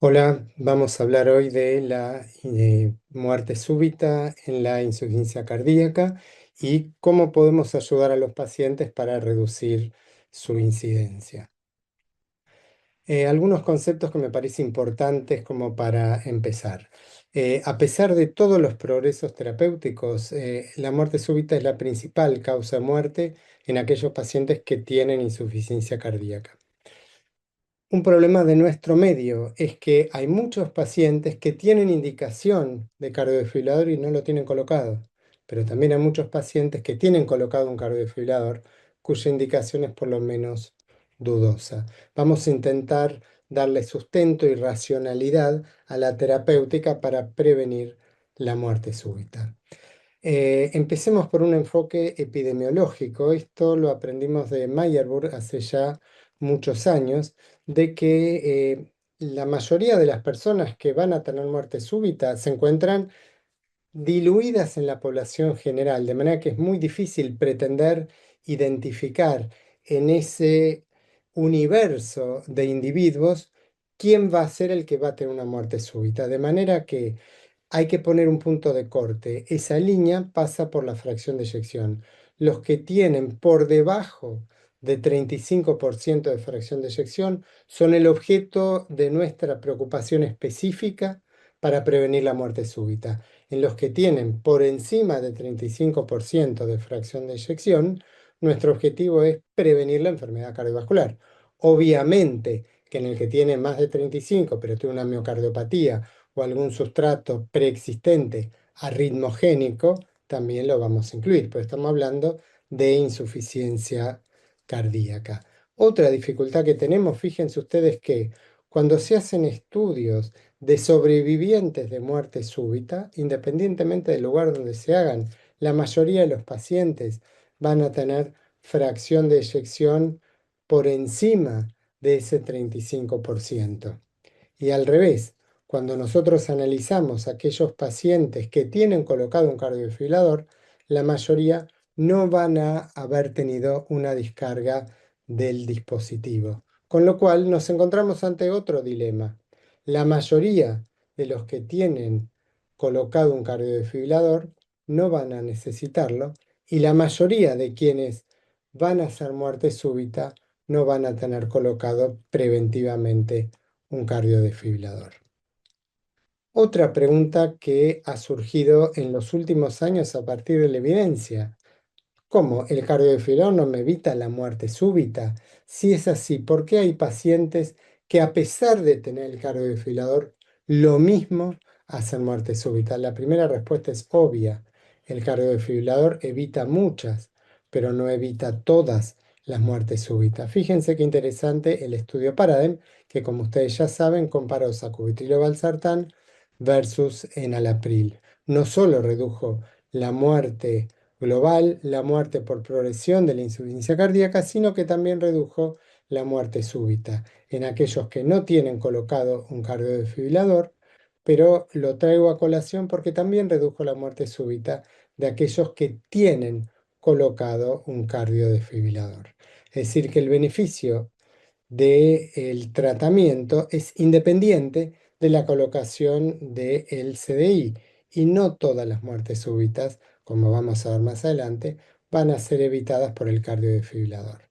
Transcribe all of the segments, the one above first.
Hola, vamos a hablar hoy de la muerte súbita en la insuficiencia cardíaca y cómo podemos ayudar a los pacientes para reducir su incidencia. Algunos conceptos que me parecen importantes como para empezar. A pesar de todos los progresos terapéuticos, la muerte súbita es la principal causa de muerte en aquellos pacientes que tienen insuficiencia cardíaca. Un problema de nuestro medio es que hay muchos pacientes que tienen indicación de cardiodesfibrilador y no lo tienen colocado, pero también hay muchos pacientes que tienen colocado un cardiodesfibrilador cuya indicación es por lo menos dudosa. Vamos a intentar darle sustento y racionalidad a la terapéutica para prevenir la muerte súbita. Empecemos por un enfoque epidemiológico. Esto lo aprendimos de Meyerburg hace ya muchos años, de que la mayoría de las personas que van a tener muerte súbita se encuentran diluidas en la población general, de manera que es muy difícil pretender identificar en ese universo de individuos quién va a ser el que va a tener una muerte súbita. De manera que hay que poner un punto de corte. Esa línea pasa por la fracción de eyección. Los que tienen por debajo de 35% de fracción de eyección son el objeto de nuestra preocupación específica para prevenir la muerte súbita. En los que tienen por encima de 35% de fracción de eyección, nuestro objetivo es prevenir la enfermedad cardiovascular. Obviamente que en el que tiene más de 35, pero tiene una miocardiopatía o algún sustrato preexistente arritmogénico, también lo vamos a incluir, pero estamos hablando de insuficiencia cardíaca. Otra dificultad que tenemos, fíjense ustedes que cuando se hacen estudios de sobrevivientes de muerte súbita, independientemente del lugar donde se hagan, la mayoría de los pacientes van a tener fracción de eyección por encima de ese 35%. Y al revés, cuando nosotros analizamos aquellos pacientes que tienen colocado un cardiodesfibrilador, la mayoría no van a haber tenido una descarga del dispositivo. Con lo cual nos encontramos ante otro dilema. La mayoría de los que tienen colocado un cardiodesfibrilador no van a necesitarlo y la mayoría de quienes van a hacer muerte súbita no van a tener colocado preventivamente un cardiodesfibrilador. Otra pregunta que ha surgido en los últimos años a partir de la evidencia: ¿cómo el cardiodesfibrilador no me evita la muerte súbita? Si es así, ¿por qué hay pacientes que a pesar de tener el cardiodesfibrilador, lo mismo hacen muerte súbita? La primera respuesta es obvia. El cardiodesfibrilador evita muchas, pero no evita todas las muertes súbitas. Fíjense qué interesante el estudio Paradigm, que como ustedes ya saben, comparó sacubitril/valsartán versus enalapril. No solo redujo la muerte global, la muerte por progresión de la insuficiencia cardíaca, sino que también redujo la muerte súbita en aquellos que no tienen colocado un cardiodesfibrilador, pero lo traigo a colación porque también redujo la muerte súbita de aquellos que tienen colocado un cardiodesfibrilador. Es decir, que el beneficio del tratamiento es independiente de la colocación del CDI y no todas las muertes súbitas, como vamos a ver más adelante, van a ser evitadas por el cardiodesfibrilador.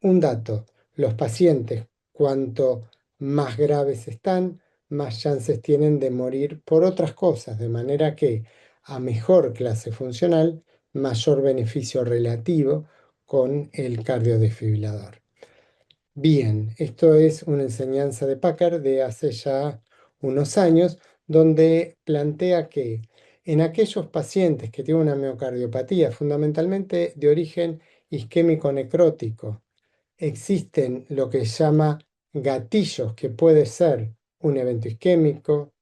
Un dato: los pacientes, cuanto más graves están, más chances tienen de morir por otras cosas, de manera que a mejor clase funcional, mayor beneficio relativo con el cardiodesfibrilador. Bien, esto es una enseñanza de Packard de hace ya unos años, donde plantea que en aquellos pacientes que tienen una miocardiopatía, fundamentalmente de origen isquémico necrótico, existen lo que se llama gatillos, que puede ser un evento isquémico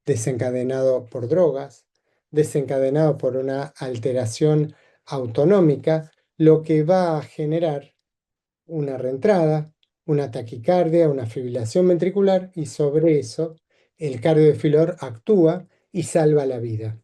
desencadenado por drogas, desencadenado por una alteración autonómica, lo que va a generar una reentrada, una taquicardia, una fibrilación ventricular, y sobre eso el cardiodesfibrilador actúa y salva la vida.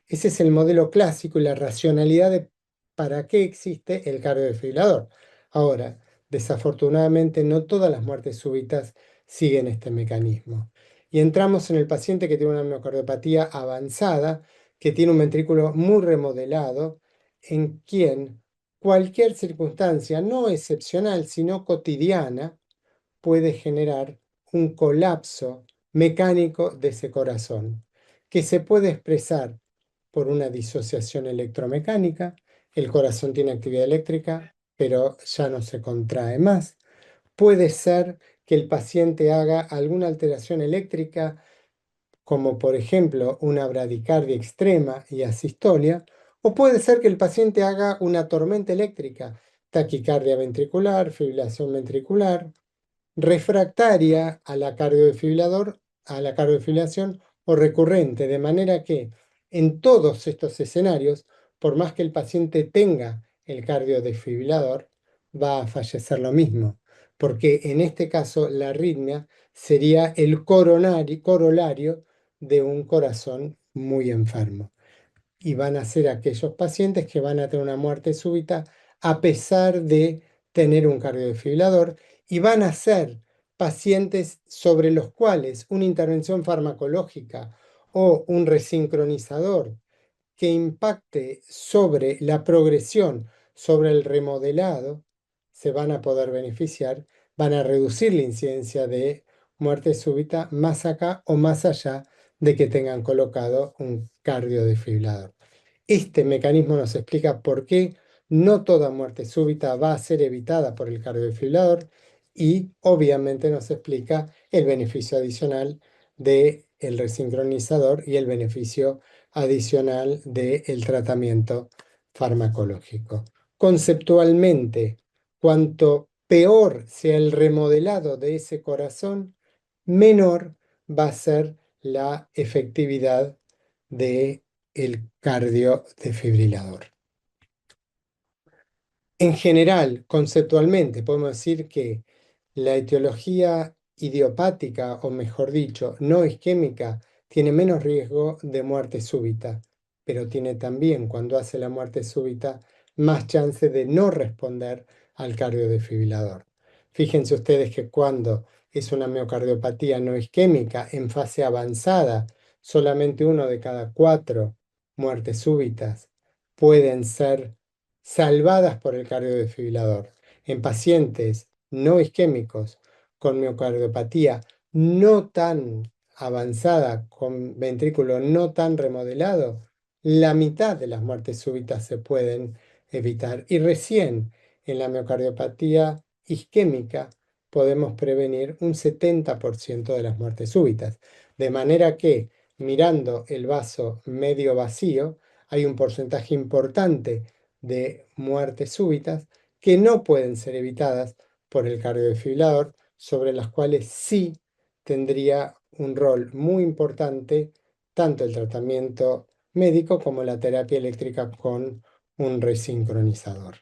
Ese es el modelo clásico y la racionalidad de para qué existe el cardiodesfibrilador. Ahora, desafortunadamente no todas las muertes súbitas siguen este mecanismo. Y entramos en el paciente que tiene una miocardiopatía avanzada, que tiene un ventrículo muy remodelado, en quien cualquier circunstancia, no excepcional, sino cotidiana, puede generar un colapso mecánico de ese corazón, que se puede expresar por una disociación electromecánica. El corazón tiene actividad eléctrica, pero ya no se contrae más. Puede ser que el paciente haga alguna alteración eléctrica, como por ejemplo una bradicardia extrema y asistolia, o puede ser que el paciente haga una tormenta eléctrica, taquicardia ventricular, fibrilación ventricular, refractaria a la cardiofibrilación o recurrente, de manera que en todos estos escenarios, por más que el paciente tenga el cardiodesfibrilador, va a fallecer lo mismo, porque en este caso la arritmia sería el corolario de un corazón muy enfermo y van a ser aquellos pacientes que van a tener una muerte súbita a pesar de tener un cardiodesfibrilador y van a ser pacientes sobre los cuales una intervención farmacológica o un resincronizador que impacte sobre la progresión, sobre el remodelado, se van a poder beneficiar, van a reducir la incidencia de muerte súbita más acá o más allá de que tengan colocado un cardiodesfibrilador. Este mecanismo nos explica por qué no toda muerte súbita va a ser evitada por el cardiodesfibrilador y obviamente nos explica el beneficio adicional del resincronizador y el beneficio adicional del tratamiento farmacológico. Conceptualmente, cuanto peor sea el remodelado de ese corazón, menor va a ser la efectividad del cardiodesfibrilador. En general, conceptualmente, podemos decir que la etiología idiopática, o mejor dicho, no isquémica, tiene menos riesgo de muerte súbita, pero tiene también, cuando hace la muerte súbita, más chance de no responder al cardiodesfibrilador. Fíjense ustedes que cuando es una miocardiopatía no isquémica en fase avanzada, solamente uno de cada 4 muertes súbitas pueden ser salvadas por el cardiodesfibrilador. En pacientes no isquémicos con miocardiopatía no tan avanzada, con ventrículo no tan remodelado, la mitad de las muertes súbitas se pueden evitar. Y recién en la miocardiopatía isquémica podemos prevenir un 70% de las muertes súbitas. De manera que, mirando el vaso medio vacío, hay un porcentaje importante de muertes súbitas que no pueden ser evitadas por el cardiodesfibrilador, sobre las cuales sí tendría un rol muy importante tanto el tratamiento médico como la terapia eléctrica con un resincronizador.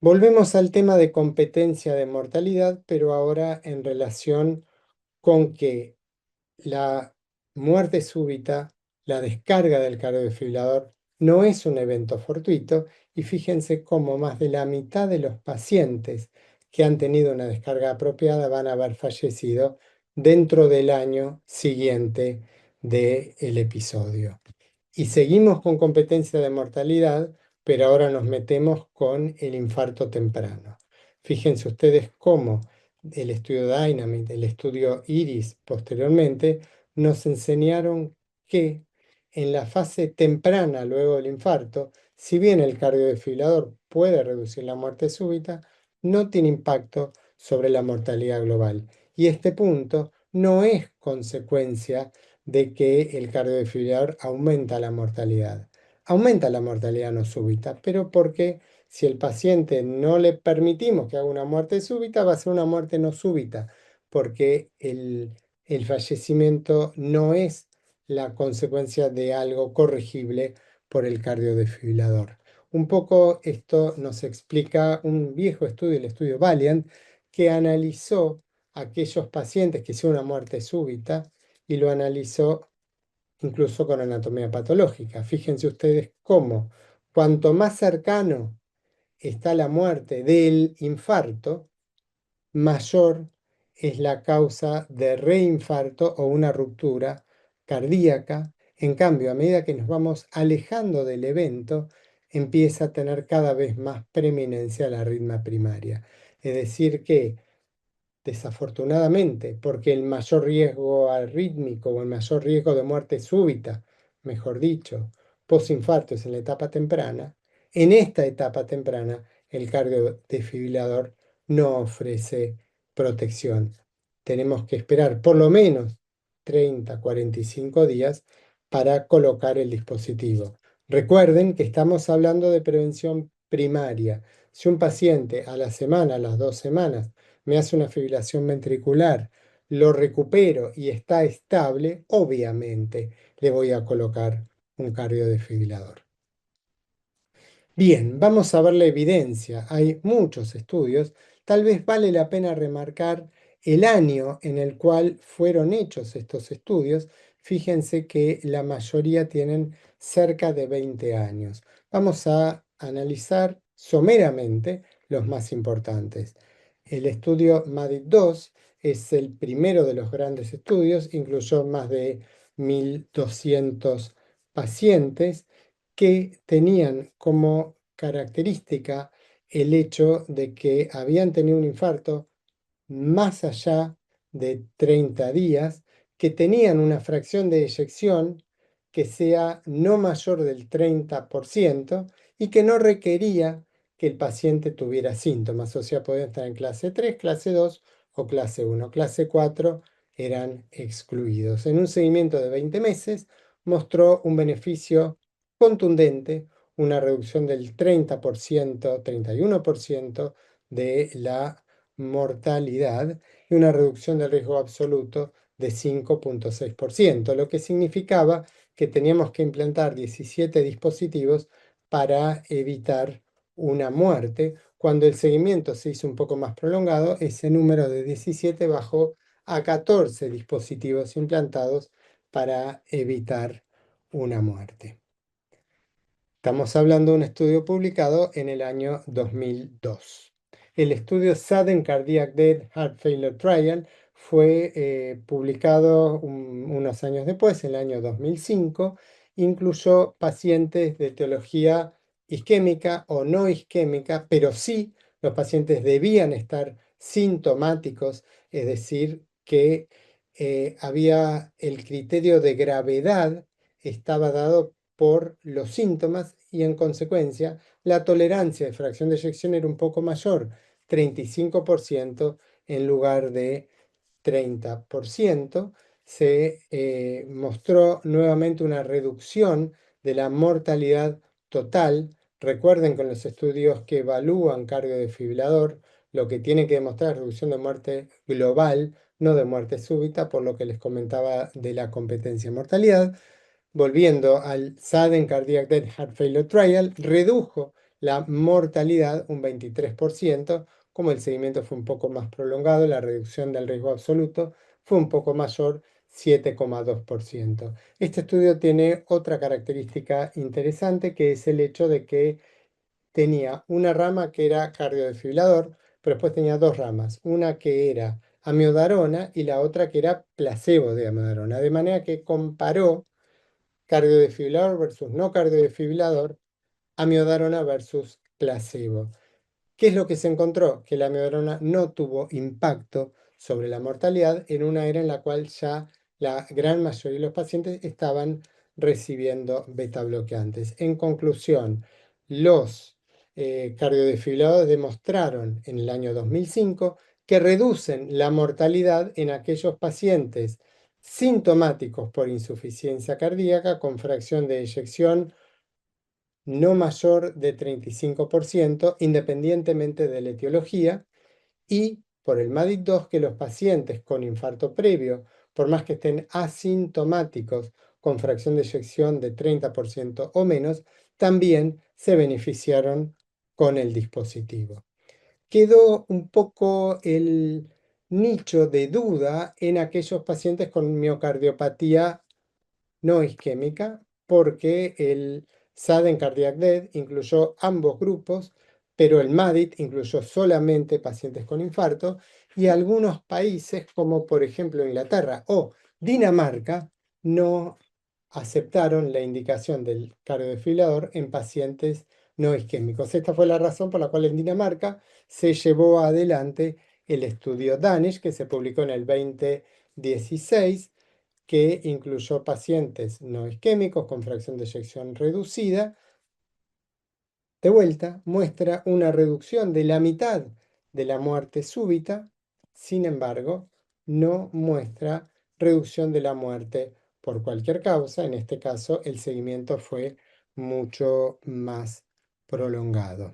Volvemos al tema de competencia de mortalidad, pero ahora en relación con que la muerte súbita, la descarga del cardiodesfibrilador, no es un evento fortuito y fíjense cómo más de la mitad de los pacientes que han tenido una descarga apropiada van a haber fallecido dentro del año siguiente del episodio. Y seguimos con competencia de mortalidad, pero ahora nos metemos con el infarto temprano. Fíjense ustedes cómo el estudio Dynamite, el estudio IRIS posteriormente, nos enseñaron que en la fase temprana luego del infarto, si bien el cardiodesfibrilador puede reducir la muerte súbita, no tiene impacto sobre la mortalidad global. Y este punto no es consecuencia de que el cardiodesfibrilador aumenta la mortalidad. Aumenta la mortalidad no súbita, pero porque si el paciente no le permitimos que haga una muerte súbita, va a ser una muerte no súbita, porque el fallecimiento no es la consecuencia de algo corregible por el cardiodesfibrilador. Un poco esto nos explica un viejo estudio, el estudio Valiant, que analizó aquellos pacientes que hicieron una muerte súbita y lo analizó incluso con anatomía patológica. Fíjense ustedes cómo cuanto más cercano está la muerte del infarto, mayor es la causa de reinfarto o una ruptura cardíaca. En cambio, a medida que nos vamos alejando del evento, empieza a tener cada vez más preeminencia la arritmia primaria. Es decir, que desafortunadamente, porque el mayor riesgo arrítmico o el mayor riesgo de muerte súbita, mejor dicho, postinfarto es en la etapa temprana, en esta etapa temprana el cardiodesfibrilador no ofrece protección. Tenemos que esperar por lo menos 30, 45 días para colocar el dispositivo. Recuerden que estamos hablando de prevención primaria. Si un paciente a la semana, a las 2 semanas, me hace una fibrilación ventricular, lo recupero y está estable, obviamente le voy a colocar un cardiodesfibrilador. Bien, vamos a ver la evidencia. Hay muchos estudios. Tal vez vale la pena remarcar el año en el cual fueron hechos estos estudios. Fíjense que la mayoría tienen cerca de 20 años. Vamos a analizar someramente los más importantes. El estudio MADIT-2 es el primero de los grandes estudios, incluyó más de 1.200 pacientes que tenían como característica el hecho de que habían tenido un infarto más allá de 30 días, que tenían una fracción de eyección que sea no mayor del 30% y que no requería que el paciente tuviera síntomas, o sea, podían estar en clase 3, clase 2 o clase 1. Clase 4 eran excluidos. En un seguimiento de 20 meses mostró un beneficio contundente, una reducción del 30%, 31% de la mortalidad y una reducción del riesgo absoluto de 5,6%, lo que significaba que teníamos que implantar 17 dispositivos para evitar una muerte. Cuando el seguimiento se hizo un poco más prolongado, ese número de 17 bajó a 14 dispositivos implantados para evitar una muerte. Estamos hablando de un estudio publicado en el año 2002. El estudio Sudden Cardiac Death Heart Failure Trial fue publicado unos años después, en el año 2005. Incluyó pacientes de etiología isquémica o no isquémica, pero sí los pacientes debían estar sintomáticos, es decir, que había el criterio de gravedad estaba dado por los síntomas y en consecuencia la tolerancia de fracción de eyección era un poco mayor, 35% en lugar de 30%. Se mostró nuevamente una reducción de la mortalidad total. Recuerden con los estudios que evalúan cardiodesfibrilador, lo que tiene que demostrar es reducción de muerte global, no de muerte súbita, por lo que les comentaba de la competencia en mortalidad. Volviendo al Sudden Cardiac Death Heart Failure Trial, redujo la mortalidad un 23%. Como el seguimiento fue un poco más prolongado, la reducción del riesgo absoluto fue un poco mayor, 7,2%. Este estudio tiene otra característica interesante, que es el hecho de que tenía una rama que era cardiodesfibrilador, pero después tenía dos ramas, una que era amiodarona y la otra que era placebo de amiodarona, de manera que comparó cardiodesfibrilador versus no cardiodesfibrilador, amiodarona versus placebo. ¿Qué es lo que se encontró? Que la amiodarona no tuvo impacto sobre la mortalidad en una era en la cual ya la gran mayoría de los pacientes estaban recibiendo beta bloqueantes. En conclusión, los cardiodesfibriladores demostraron en el año 2005 que reducen la mortalidad en aquellos pacientes sintomáticos por insuficiencia cardíaca con fracción de eyección no mayor de 35%, independientemente de la etiología, y por el MADIT-2 que los pacientes con infarto previo, por más que estén asintomáticos con fracción de eyección de 30% o menos, también se beneficiaron con el dispositivo. Quedó un poco el nicho de duda en aquellos pacientes con miocardiopatía no isquémica, porque el Sudden Cardiac Death incluyó ambos grupos, pero el MADIT incluyó solamente pacientes con infarto, y algunos países, como por ejemplo Inglaterra o Dinamarca, no aceptaron la indicación del cardiodefibrilador en pacientes no isquémicos. Esta fue la razón por la cual en Dinamarca se llevó adelante el estudio Danish, que se publicó en el 2016, que incluyó pacientes no isquémicos con fracción de eyección reducida. De vuelta, muestra una reducción de la mitad de la muerte súbita, sin embargo, no muestra reducción de la muerte por cualquier causa. En este caso, el seguimiento fue mucho más prolongado.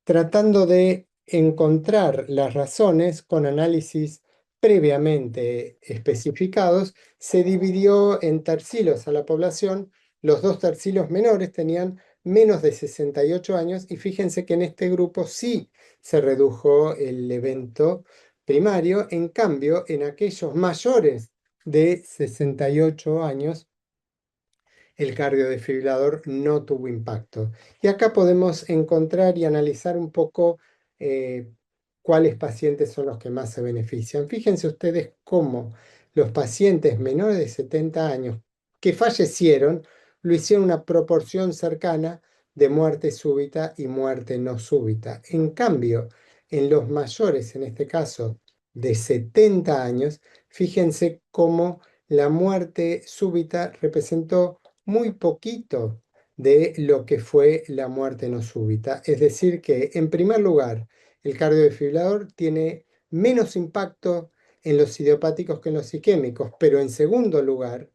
Tratando de encontrar las razones con análisis previamente especificados, se dividió en tercilos a la población. Los dos tercilos menores tenían menos de 68 años y fíjense que en este grupo sí se redujo el evento primario. En cambio, en aquellos mayores de 68 años, el cardiodefibrilador no tuvo impacto. Y acá podemos encontrar y analizar un poco cuáles pacientes son los que más se benefician. Fíjense ustedes cómo los pacientes menores de 70 años que fallecieron lo hicieron una proporción cercana de muerte súbita y muerte no súbita. En cambio, en los mayores, en este caso de 70 años, fíjense cómo la muerte súbita representó muy poquito de lo que fue la muerte no súbita. Es decir, que en primer lugar, el cardiodefibrilador tiene menos impacto en los idiopáticos que en los isquémicos, pero en segundo lugar,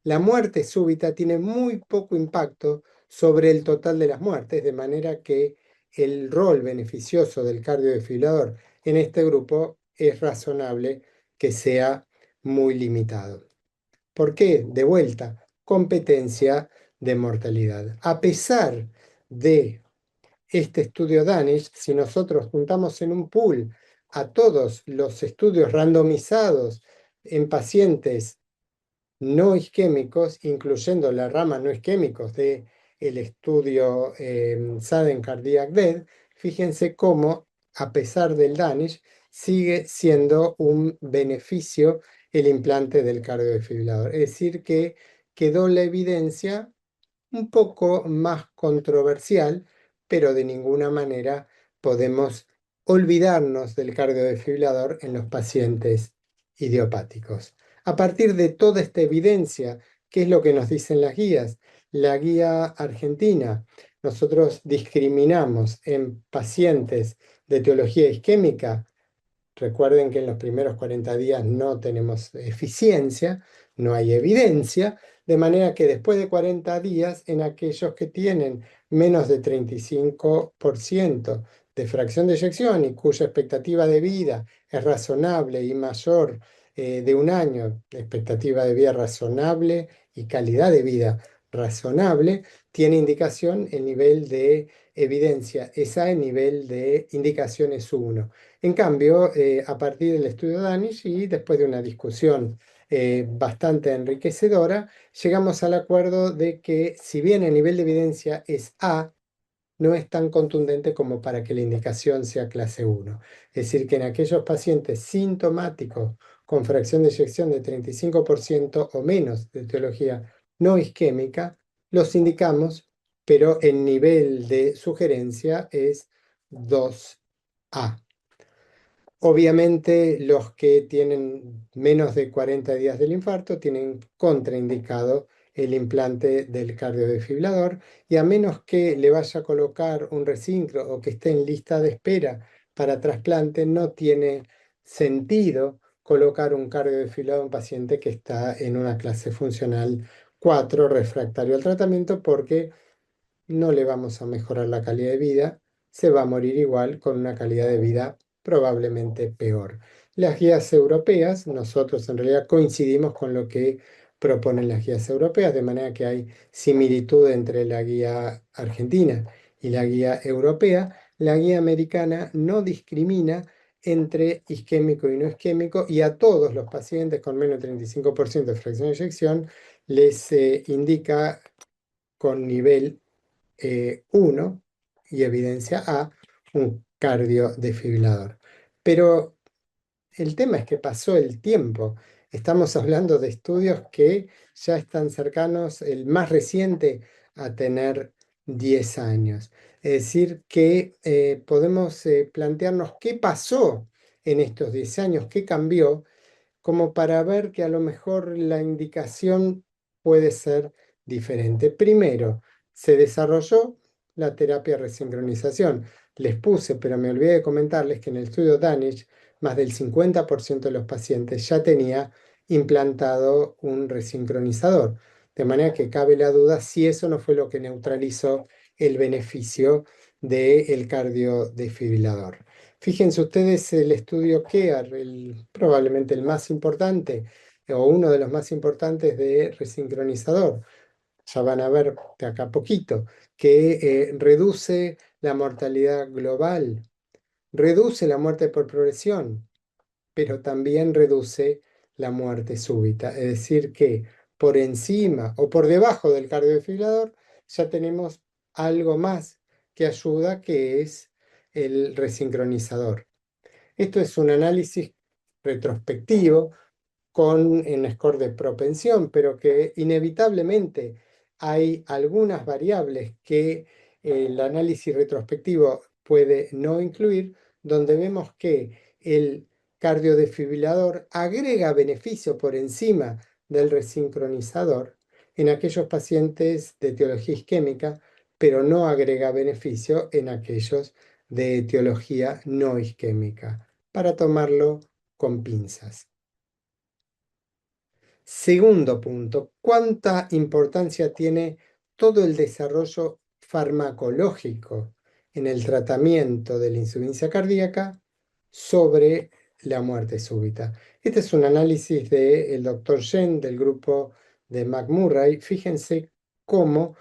la muerte súbita tiene muy poco impacto sobre el total de las muertes, de manera que el rol beneficioso del cardiodefibrilador en este grupo es razonable que sea muy limitado. ¿Por qué? De vuelta, competencia de mortalidad. A pesar de este estudio Danish, si nosotros juntamos en un pool a todos los estudios randomizados en pacientes no isquémicos, incluyendo la rama no isquémicos de el estudio Sudden Cardiac Death, fíjense cómo, a pesar del Danish, sigue siendo un beneficio el implante del cardiodefibrilador. Es decir, que quedó la evidencia un poco más controversial, pero de ninguna manera podemos olvidarnos del cardiodefibrilador en los pacientes idiopáticos. A partir de toda esta evidencia, ¿qué es lo que nos dicen las guías? La guía argentina, nosotros discriminamos en pacientes de etiología isquémica. Recuerden que en los primeros 40 días no tenemos eficiencia, no hay evidencia, de manera que después de 40 días, en aquellos que tienen menos de 35% de fracción de eyección y cuya expectativa de vida es razonable y mayor de un año, expectativa de vida razonable y calidad de vida razonable, tiene indicación el nivel de evidencia, esa el nivel de indicación es 1. En cambio, a partir del estudio Danish y después de una discusión bastante enriquecedora, llegamos al acuerdo de que si bien el nivel de evidencia es A, no es tan contundente como para que la indicación sea clase 1. Es decir, que en aquellos pacientes sintomáticos con fracción de eyección de 35% o menos de etiología no isquémica, los indicamos, pero el nivel de sugerencia es 2A. Obviamente, los que tienen menos de 40 días del infarto tienen contraindicado el implante del cardiodefibrilador y a menos que le vaya a colocar un resincro o que esté en lista de espera para trasplante, no tiene sentido colocar un cardiodefibrilador en un paciente que está en una clase funcional 4 refractario al tratamiento porque no le vamos a mejorar la calidad de vida, se va a morir igual con una calidad de vida probablemente peor. Las guías europeas, nosotros en realidad coincidimos con lo que proponen las guías europeas, de manera que hay similitud entre la guía argentina y la guía europea. La guía americana no discrimina entre isquémico y no isquémico y a todos los pacientes con menos de 35% de fracción de eyección les indica con nivel 1 y evidencia A, un cardiodefibrilador. Pero el tema es que pasó el tiempo. Estamos hablando de estudios que ya están cercanos, el más reciente, a tener 10 años. Es decir, que podemos plantearnos qué pasó en estos 10 años, qué cambió, como para ver que a lo mejor la indicación puede ser diferente. Primero, se desarrolló la terapia de resincronización. Les puse, pero me olvidé de comentarles que en el estudio Danish, más del 50% de los pacientes ya tenía implantado un resincronizador. De manera que cabe la duda si eso no fue lo que neutralizó el beneficio del cardiodesfibrilador. Fíjense ustedes el estudio KEAR, probablemente el más importante o uno de los más importantes de resincronizador. Ya van a ver de acá a poquito que reduce la mortalidad global, reduce la muerte por progresión, pero también reduce la muerte súbita. Es decir, que por encima o por debajo del cardiodesfibrilador ya tenemos algo más que ayuda, que es el resincronizador. Esto es un análisis retrospectivo con un score de propensión, pero que inevitablemente hay algunas variables que el análisis retrospectivo puede no incluir, donde vemos que el cardiodesfibrilador agrega beneficio por encima del resincronizador en aquellos pacientes de etiología isquémica, pero no agrega beneficio en aquellos de etiología no isquémica, para tomarlo con pinzas. Segundo punto, ¿cuánta importancia tiene todo el desarrollo farmacológico en el tratamiento de la insuficiencia cardíaca sobre la muerte súbita? Este es un análisis del doctor Shen del grupo de McMurray. Fíjense cómo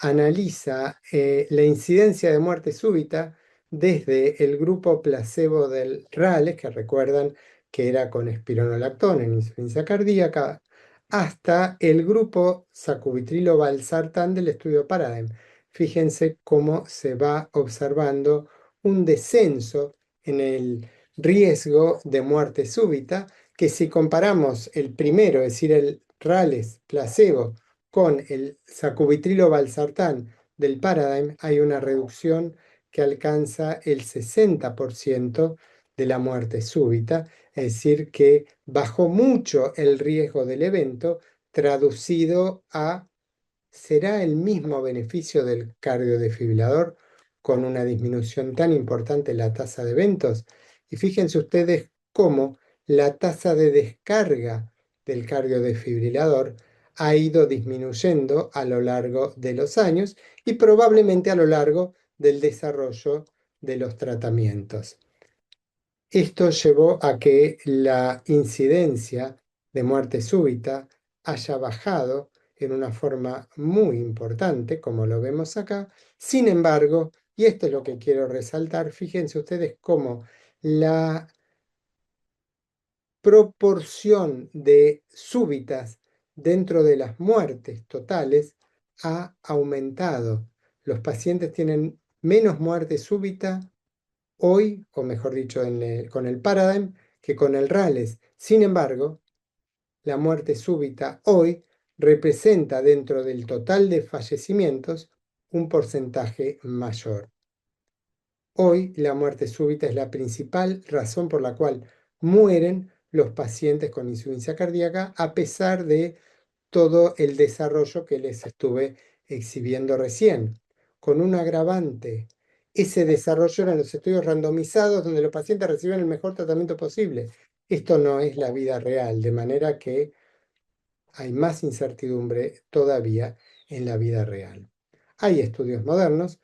analiza la incidencia de muerte súbita desde el grupo placebo del RALES, que recuerdan que era con espironolactona en insuficiencia cardíaca, hasta el grupo sacubitrilo valsartán del estudio Paradigm. Fíjense cómo se va observando un descenso en el riesgo de muerte súbita, que si comparamos el primero, es decir, el RALES placebo, con el sacubitrilo valsartán del Paradigm, hay una reducción que alcanza el 60% de la muerte súbita, es decir, que bajó mucho el riesgo del evento, traducido a: ¿será el mismo beneficio del cardiodesfibrilador con una disminución tan importante en la tasa de eventos? Y fíjense ustedes cómo la tasa de descarga del cardiodesfibrilador ha ido disminuyendo a lo largo de los años y probablemente a lo largo del desarrollo de los tratamientos. Esto llevó a que la incidencia de muerte súbita haya bajado en una forma muy importante, como lo vemos acá. Sin embargo, y esto es lo que quiero resaltar, fíjense ustedes cómo la proporción de súbitas dentro de las muertes totales ha aumentado. Los pacientes tienen menos muerte súbita hoy, o mejor dicho, con el Paradigm, que con el RALES. Sin embargo, la muerte súbita hoy representa dentro del total de fallecimientos un porcentaje mayor. Hoy la muerte súbita es la principal razón por la cual mueren los pacientes con insuficiencia cardíaca, a pesar de todo el desarrollo que les estuve exhibiendo recién, con un agravante. Ese desarrollo eran los estudios randomizados donde los pacientes reciben el mejor tratamiento posible. Esto no es la vida real, de manera que hay más incertidumbre todavía en la vida real. Hay estudios modernos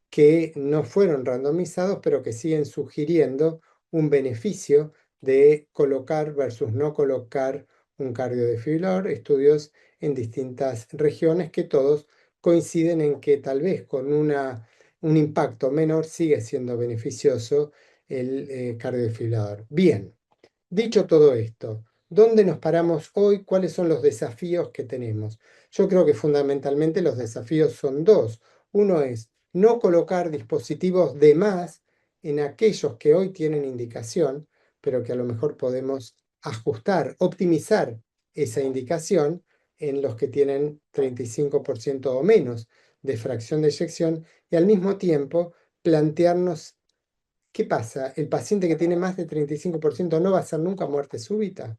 que no fueron randomizados, pero que siguen sugiriendo un beneficio de colocar versus no colocar un cardiodesfibrilador, estudios en distintas regiones que todos coinciden en que tal vez con un impacto menor sigue siendo beneficioso el cardiodesfibrilador. Bien, dicho todo esto, ¿dónde nos paramos hoy? ¿Cuáles son los desafíos que tenemos? Yo creo que fundamentalmente los desafíos son dos. Uno es no colocar dispositivos de más en aquellos que hoy tienen indicación, pero que a lo mejor podemos ajustar, optimizar esa indicación en los que tienen 35% o menos de fracción de eyección y al mismo tiempo plantearnos qué pasa. ¿El paciente que tiene más de 35% no va a ser nunca muerte súbita?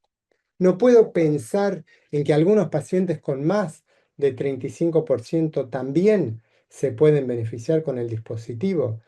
No puedo pensar en que algunos pacientes con más de 35% también se pueden beneficiar con el dispositivo.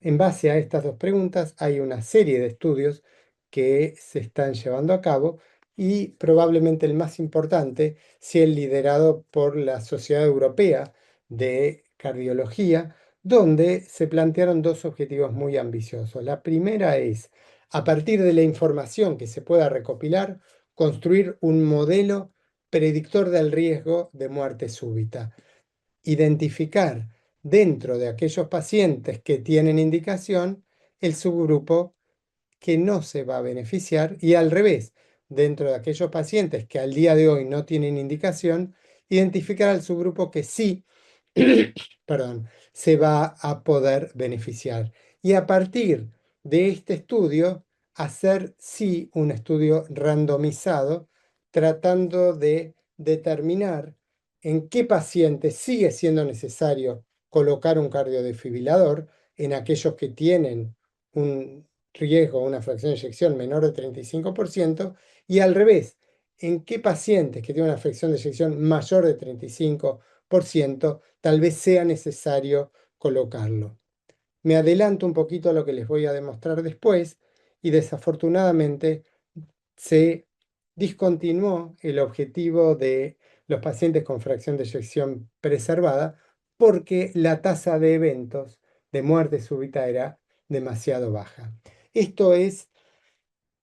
En base a estas dos preguntas hay una serie de estudios que se están llevando a cabo y probablemente el más importante sea el liderado por la Sociedad Europea de Cardiología, donde se plantearon dos objetivos muy ambiciosos. La primera es, a partir de la información que se pueda recopilar, construir un modelo predictor del riesgo de muerte súbita, identificar dentro de aquellos pacientes que tienen indicación el subgrupo que no se va a beneficiar y al revés, dentro de aquellos pacientes que al día de hoy no tienen indicación, identificar al subgrupo que sí, perdón, se va a poder beneficiar. Y a partir de este estudio, hacer sí un estudio randomizado tratando de determinar en qué pacientes sigue siendo necesario colocar un cardiodesfibrilador en aquellos que tienen un riesgo, una fracción de eyección menor de 35%, y al revés, en qué pacientes que tienen una fracción de eyección mayor de 35% tal vez sea necesario colocarlo. Me adelanto un poquito a lo que les voy a demostrar después y desafortunadamente se discontinuó el objetivo de los pacientes con fracción de eyección preservada porque la tasa de eventos de muerte súbita era demasiado baja. Esto es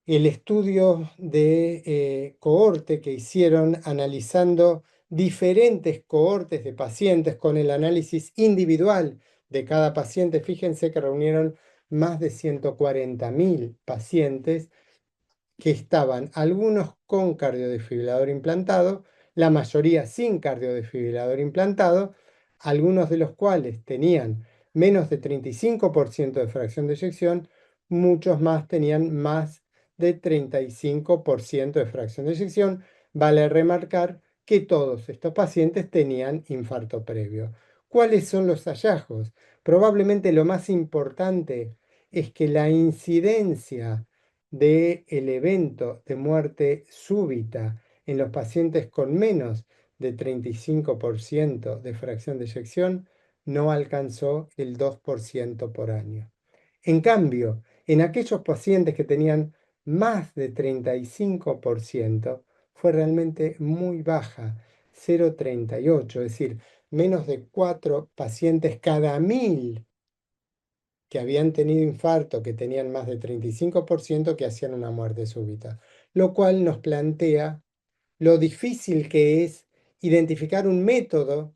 el estudio de cohorte que hicieron analizando diferentes cohortes de pacientes con el análisis individual de cada paciente. Fíjense que reunieron más de 140.000 pacientes que estaban algunos con cardiodesfibrilador implantado, la mayoría sin cardiodesfibrilador implantado, algunos de los cuales tenían menos de 35% de fracción de eyección, muchos más tenían más de 35% de fracción de eyección. Vale remarcar que todos estos pacientes tenían infarto previo. ¿Cuáles son los hallazgos? Probablemente lo más importante es que la incidencia del evento de muerte súbita en los pacientes con menos de 35% de fracción de eyección no alcanzó el 2% por año. En cambio, en aquellos pacientes que tenían más de 35% fue realmente muy baja, 0,38, es decir, menos de 4 pacientes cada 1000 que habían tenido infarto, que tenían más de 35%, que hacían una muerte súbita, lo cual nos plantea lo difícil que es identificar un método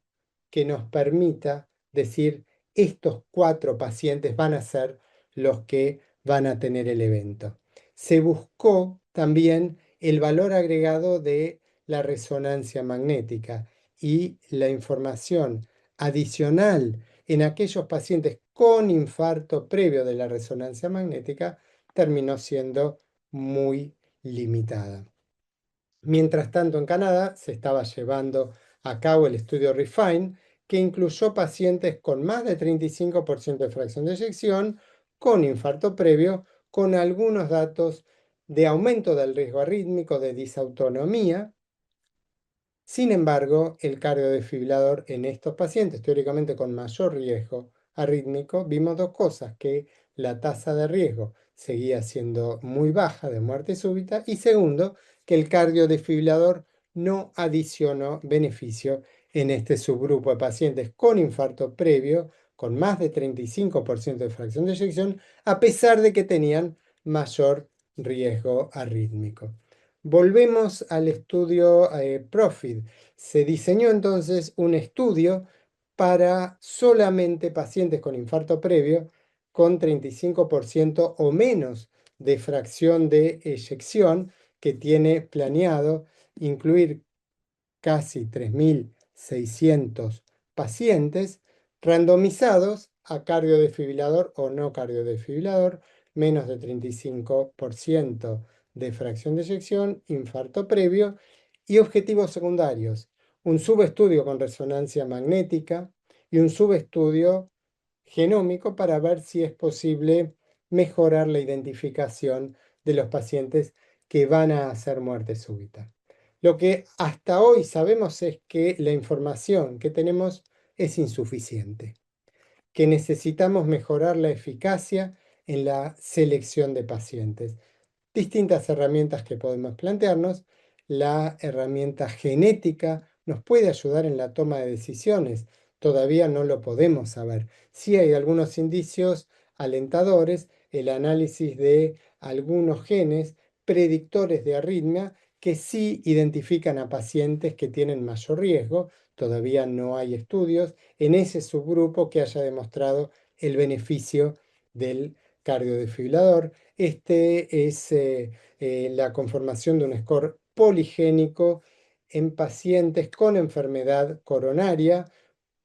que nos permita decir estos 4 pacientes van a ser los que van a tener el evento. Se buscó también el valor agregado de la resonancia magnética y la información adicional en aquellos pacientes con infarto previo de la resonancia magnética terminó siendo muy limitada. Mientras tanto, en Canadá se estaba llevando a cabo el estudio REFINE, que incluyó pacientes con más de 35% de fracción de eyección, con infarto previo, con algunos datos de aumento del riesgo arrítmico, de disautonomía. Sin embargo, el cardiodesfibrilador en estos pacientes, teóricamente con mayor riesgo arrítmico, vimos dos cosas: que la tasa de riesgo seguía siendo muy baja de muerte súbita y segundo, que el cardiodesfibrilador no adicionó beneficio en este subgrupo de pacientes con infarto previo, con más de 35% de fracción de eyección, a pesar de que tenían mayor riesgo arrítmico. Volvemos al estudio PROFIT. Se diseñó entonces un estudio para solamente pacientes con infarto previo con 35% o menos de fracción de eyección, que tiene planeado incluir casi 3.600 pacientes randomizados a cardiodesfibrilador o no cardiodesfibrilador, menos de 35% de fracción de eyección, infarto previo y objetivos secundarios. Un subestudio con resonancia magnética y un subestudio genómico para ver si es posible mejorar la identificación de los pacientes que van a hacer muerte súbita. Lo que hasta hoy sabemos es que la información que tenemos es insuficiente, que necesitamos mejorar la eficacia en la selección de pacientes. Distintas herramientas que podemos plantearnos. La herramienta genética nos puede ayudar en la toma de decisiones. Todavía no lo podemos saber. Sí hay algunos indicios alentadores, el análisis de algunos genes predictores de arritmia que sí identifican a pacientes que tienen mayor riesgo. Todavía no hay estudios en ese subgrupo que haya demostrado el beneficio del cardiodesfibrilador. Este es la conformación de un score poligénico en pacientes con enfermedad coronaria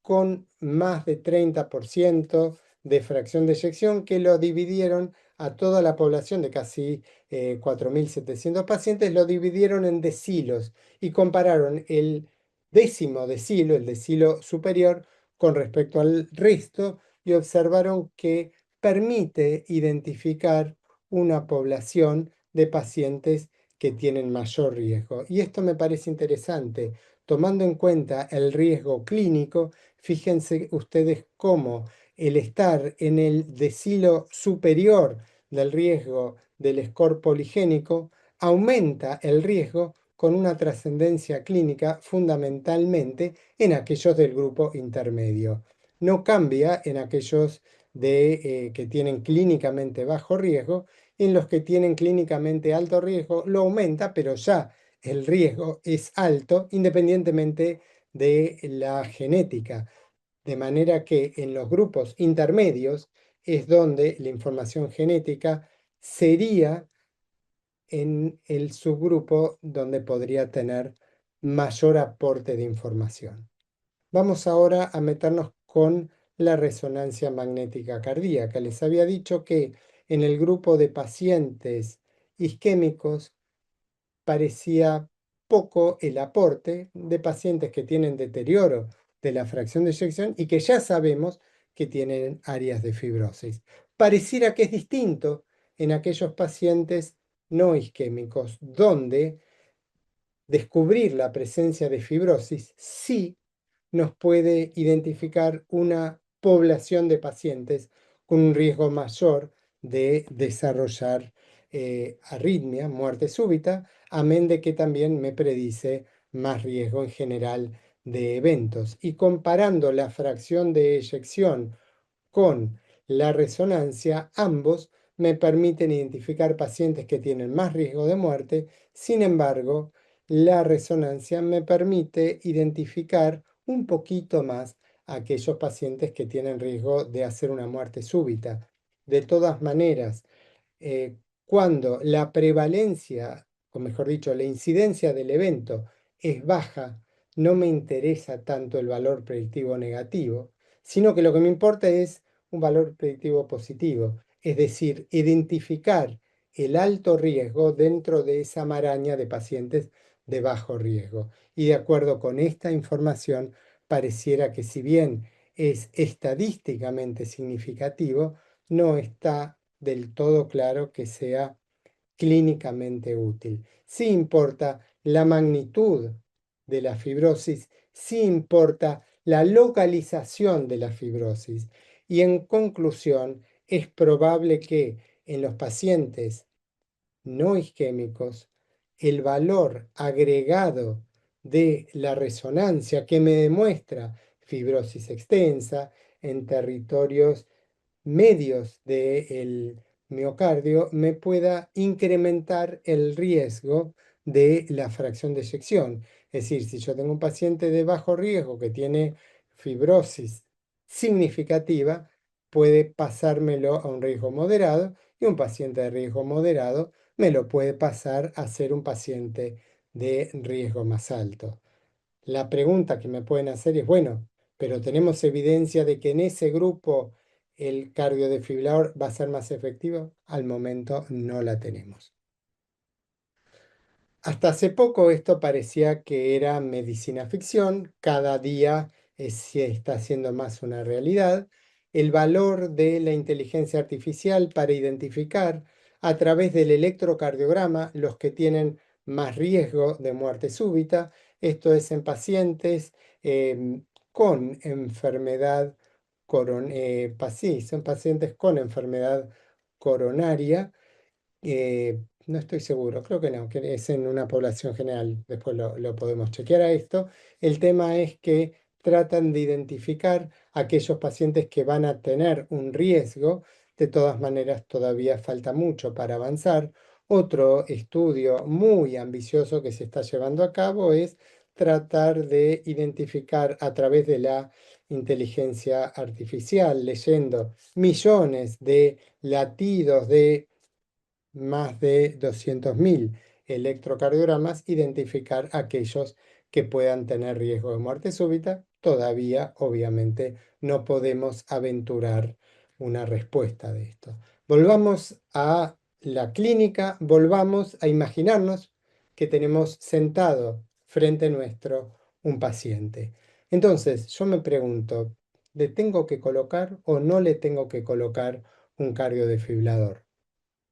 con más de 30% de fracción de eyección, que lo dividieron a toda la población de casi 4.700 pacientes, lo dividieron en decilos y compararon el décimo decilo, el decilo superior, con respecto al resto y observaron que permite identificar una población de pacientes que tienen mayor riesgo. Y esto me parece interesante, tomando en cuenta el riesgo clínico. Fíjense ustedes cómo el estar en el decilo superior del riesgo del score poligénico aumenta el riesgo con una trascendencia clínica fundamentalmente en aquellos del grupo intermedio. No cambia en aquellos que tienen clínicamente bajo riesgo. En los que tienen clínicamente alto riesgo lo aumenta, pero ya el riesgo es alto independientemente de la genética. De manera que en los grupos intermedios es donde la información genética sería en el subgrupo donde podría tener mayor aporte de información. Vamos ahora a meternos con la resonancia magnética cardíaca. Les había dicho que en el grupo de pacientes isquémicos parecía poco el aporte de pacientes que tienen deterioro de la fracción de eyección y que ya sabemos que tienen áreas de fibrosis. Pareciera que es distinto en aquellos pacientes no isquémicos, donde descubrir la presencia de fibrosis sí nos puede identificar una población de pacientes con un riesgo mayor de desarrollar arritmia, muerte súbita, amén de que también me predice más riesgo en general de eventos. Y comparando la fracción de eyección con la resonancia, ambos me permiten identificar pacientes que tienen más riesgo de muerte. Sin embargo, la resonancia me permite identificar un poquito más a aquellos pacientes que tienen riesgo de hacer una muerte súbita. De todas maneras, cuando la prevalencia, o mejor dicho, la incidencia del evento es baja, no me interesa tanto el valor predictivo negativo, sino que lo que me importa es un valor predictivo positivo, es decir, identificar el alto riesgo dentro de esa maraña de pacientes de bajo riesgo. Y de acuerdo con esta información, pareciera que si bien es estadísticamente significativo, no está del todo claro que sea clínicamente útil. Sí importa la magnitud de la fibrosis, sí importa la localización de la fibrosis. Y en conclusión, es probable que en los pacientes no isquémicos, el valor agregado de la resonancia que me demuestra fibrosis extensa en territorios medios del miocardio me pueda incrementar el riesgo de la fracción de eyección. Es decir, si yo tengo un paciente de bajo riesgo que tiene fibrosis significativa, puede pasármelo a un riesgo moderado y un paciente de riesgo moderado me lo puede pasar a ser un paciente de riesgo más alto. La pregunta que me pueden hacer es, bueno, pero tenemos evidencia de que en ese grupo el cardiodefibrilador va a ser más efectivo, al momento no la tenemos. Hasta hace poco esto parecía que era medicina ficción, cada día se está haciendo más una realidad. El valor de la inteligencia artificial para identificar a través del electrocardiograma los que tienen más riesgo de muerte súbita, esto es en pacientes con enfermedad sí, son pacientes con enfermedad coronaria, no estoy seguro, creo que no, que es en una población general, después lo podemos chequear a esto. El tema es que tratan de identificar aquellos pacientes que van a tener un riesgo. De todas maneras, todavía falta mucho para avanzar. Otro estudio muy ambicioso que se está llevando a cabo es tratar de identificar a través de la inteligencia artificial, leyendo millones de latidos de más de 200.000 electrocardiogramas, identificar aquellos que puedan tener riesgo de muerte súbita. Todavía, obviamente, no podemos aventurar una respuesta de esto. Volvamos a la clínica, volvamos a imaginarnos que tenemos sentado frente nuestro un paciente. Entonces, yo me pregunto, ¿le tengo que colocar o no le tengo que colocar un cardiodefibrilador?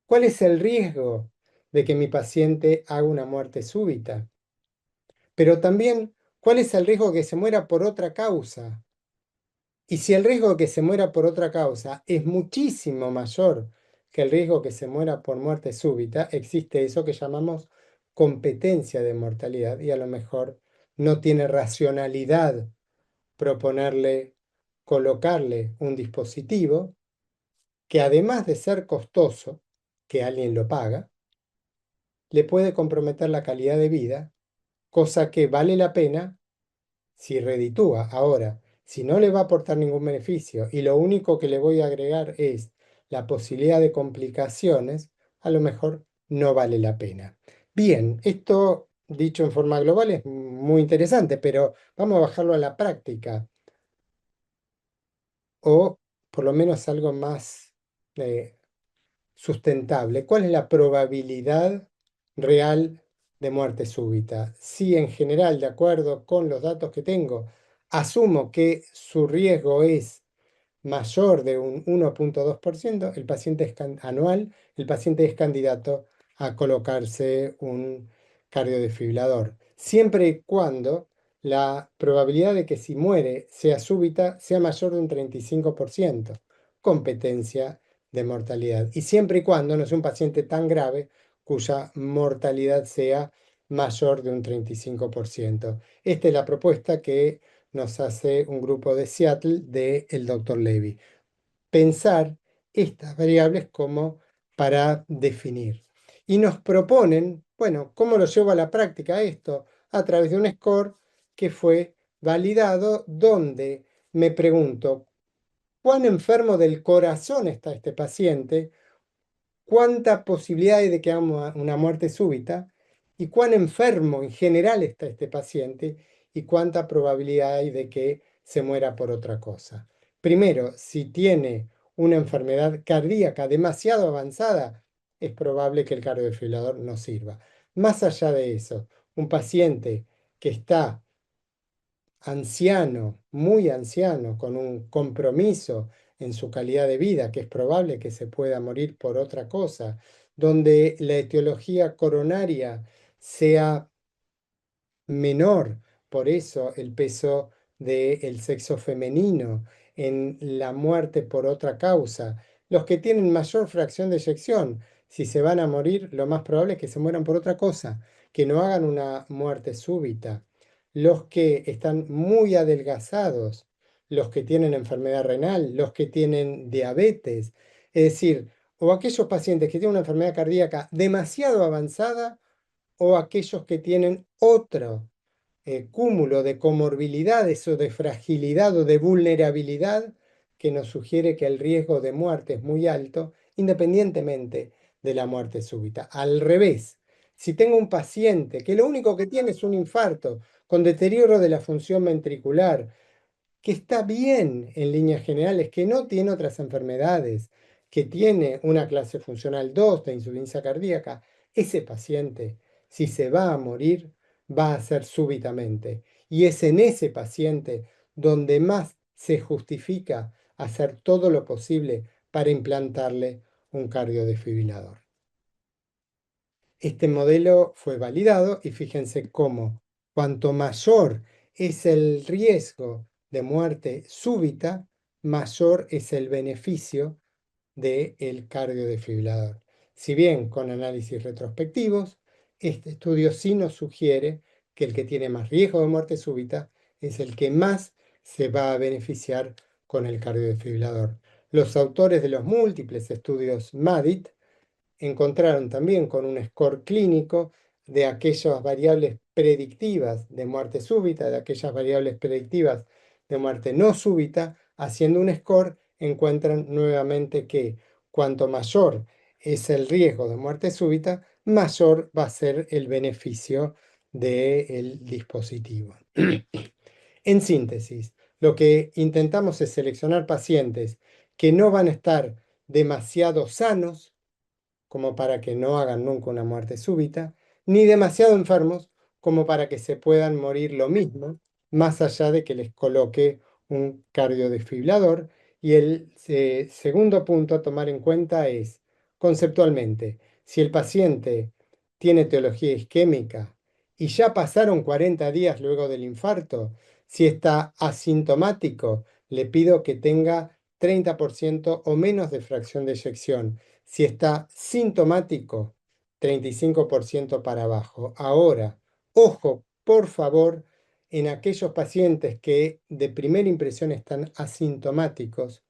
¿Cuál es el riesgo de que mi paciente haga una muerte súbita? Pero también, ¿cuál es el riesgo de que se muera por otra causa? Y si el riesgo de que se muera por otra causa es muchísimo mayor que el riesgo de que se muera por muerte súbita, existe eso que llamamos competencia de mortalidad y a lo mejor no tiene racionalidad proponerle, colocarle un dispositivo que además de ser costoso, que alguien lo paga, le puede comprometer la calidad de vida, cosa que vale la pena si reditúa. Ahora, si no le va a aportar ningún beneficio y lo único que le voy a agregar es la posibilidad de complicaciones, a lo mejor no vale la pena. Bien, esto dicho en forma global es muy interesante, pero vamos a bajarlo a la práctica o por lo menos algo más eh, sustentable. ¿Cuál es la probabilidad real de muerte súbita? Si en general, de acuerdo con los datos que tengo, asumo que su riesgo es mayor de un 1,2%, anual, el paciente es candidato a colocarse un cardiodefibrilador, siempre y cuando la probabilidad de que si muere sea súbita sea mayor de un 35%, competencia de mortalidad. Y siempre y cuando no sea un paciente tan grave cuya mortalidad sea mayor de un 35%. Esta es la propuesta que nos hace un grupo de Seattle del Dr. Levy. Pensar estas variables como para definir. Y nos proponen, bueno, ¿cómo lo llevo a la práctica esto? A través de un score que fue validado donde me pregunto, ¿cuán enfermo del corazón está este paciente? ¿Cuánta posibilidad hay de que haya una muerte súbita? ¿Y cuán enfermo en general está este paciente? ¿Y cuánta probabilidad hay de que se muera por otra cosa? Primero, si tiene una enfermedad cardíaca demasiado avanzada, es probable que el cardiofibrilador no sirva. Más allá de eso, un paciente que está anciano, muy anciano, con un compromiso en su calidad de vida, que es probable que se pueda morir por otra cosa, donde la etiología coronaria sea menor, por eso el peso del sexo femenino en la muerte por otra causa. Los que tienen mayor fracción de eyección, si se van a morir, lo más probable es que se mueran por otra cosa, que no hagan una muerte súbita. Los que están muy adelgazados, los que tienen enfermedad renal, los que tienen diabetes, es decir, o aquellos pacientes que tienen una enfermedad cardíaca demasiado avanzada o aquellos que tienen otro cúmulo de comorbilidades o de fragilidad o de vulnerabilidad que nos sugiere que el riesgo de muerte es muy alto, independientemente de la muerte súbita. Al revés, si tengo un paciente que lo único que tiene es un infarto con deterioro de la función ventricular, que está bien en líneas generales, que no tiene otras enfermedades, que tiene una clase funcional 2 de insuficiencia cardíaca, ese paciente, si se va a morir, va a ser súbitamente. Y es en ese paciente donde más se justifica hacer todo lo posible para implantarle un cardiodesfibrilador. Este modelo fue validado y fíjense cómo cuanto mayor es el riesgo de muerte súbita, mayor es el beneficio del cardiodesfibrilador. Si bien con análisis retrospectivos, este estudio sí nos sugiere que el que tiene más riesgo de muerte súbita es el que más se va a beneficiar con el cardiodesfibrilador. Los autores de los múltiples estudios MADIT encontraron también con un score clínico de aquellas variables predictivas de muerte súbita, de aquellas variables predictivas de muerte no súbita, haciendo un score, encuentran nuevamente que cuanto mayor es el riesgo de muerte súbita, mayor va a ser el beneficio del dispositivo. En síntesis, lo que intentamos es seleccionar pacientes que no van a estar demasiado sanos, como para que no hagan nunca una muerte súbita, ni demasiado enfermos como para que se puedan morir lo mismo, más allá de que les coloque un cardiodesfibrilador. Y el segundo punto a tomar en cuenta es, conceptualmente, si el paciente tiene etiología isquémica y ya pasaron 40 días luego del infarto, si está asintomático, le pido que tenga 30% o menos de fracción de eyección. Si está sintomático, 35% para abajo. Ahora, ojo, por favor, en aquellos pacientes que de primera impresión están asintomáticos,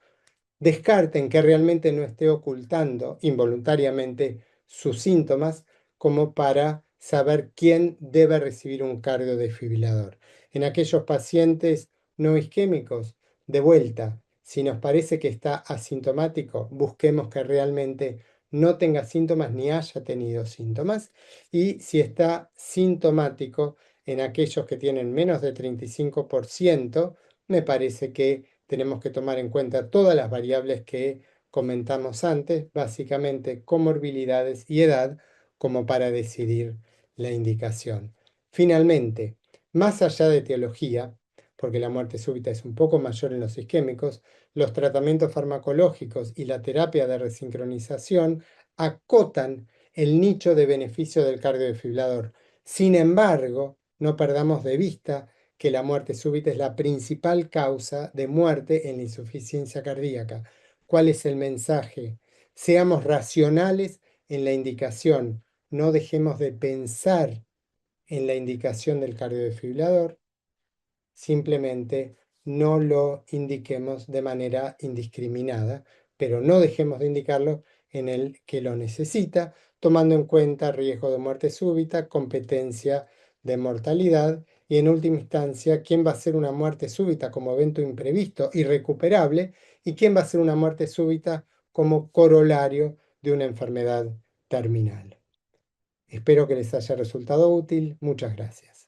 descarten que realmente no esté ocultando involuntariamente sus síntomas como para saber quién debe recibir un cardiodesfibrilador. En aquellos pacientes no isquémicos, de vuelta, si nos parece que está asintomático, busquemos que realmente no tenga síntomas ni haya tenido síntomas. Y si está sintomático, en aquellos que tienen menos de 35%, me parece que tenemos que tomar en cuenta todas las variables que comentamos antes, básicamente comorbilidades y edad, como para decidir la indicación. Finalmente, más allá de etiología, porque la muerte súbita es un poco mayor en los isquémicos, los tratamientos farmacológicos y la terapia de resincronización acotan el nicho de beneficio del cardiodesfibrilador. Sin embargo, no perdamos de vista que la muerte súbita es la principal causa de muerte en la insuficiencia cardíaca. ¿Cuál es el mensaje? Seamos racionales en la indicación, no dejemos de pensar en la indicación del cardiodesfibrilador, simplemente no lo indiquemos de manera indiscriminada, pero no dejemos de indicarlo en el que lo necesita, tomando en cuenta riesgo de muerte súbita, competencia de mortalidad y en última instancia quién va a ser una muerte súbita como evento imprevisto, irrecuperable, y quién va a ser una muerte súbita como corolario de una enfermedad terminal. Espero que les haya resultado útil. Muchas gracias.